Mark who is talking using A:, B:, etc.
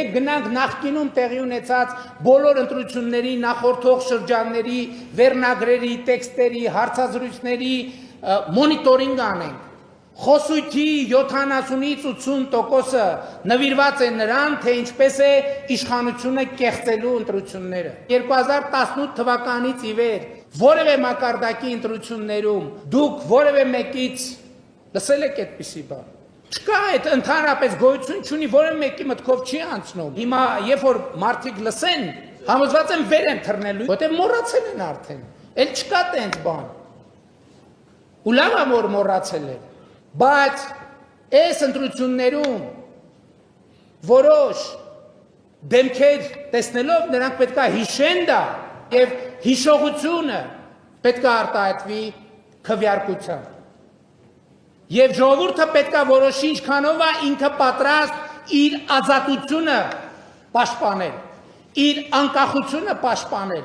A: Եկեք գնանք նախկինում տեղի ունեցած բոլոր ընտրությունների, նախորդող շրջանների, վերնագրերի, տեքստերի, հարցազրույցների մոնիտորինգ անենք։ Խոսույթի 70-ից 80%-ը նվիրված է նրան, թե ինչպես է իշխանությունը կեղծելու ընտրությունները։ 2018 թվականից ի վեր որևէ մակարդակի ընտրություններում դուք որևէ մեկից լսել եք այդպիսի բան։ Չկա այդ ընդհանրապես գոյություն չունի, որևէ մեկի մտքով չի անցնում։ Հիմա երբ որ մարդիկ լսեն, համոզված եմ վեր են թռնելու, որտեղ մոռացել են արդեն։ Էլ չկա տենց բան։ Ու լավ է որ մոռացել են։ Բայց այս ընտրություններում որոշ դեմքեր տեսնելով նրանք պետք է հիշեն դա եւ հիշողությունը պետք է արտահայտվի քվեարկությամբ։ Եվ ժողովուրդը պետք է որոշի ինչքանով է ինքը պատրաստ իր ազատությունը պաշտպանել, իր անկախությունը պաշտպանել։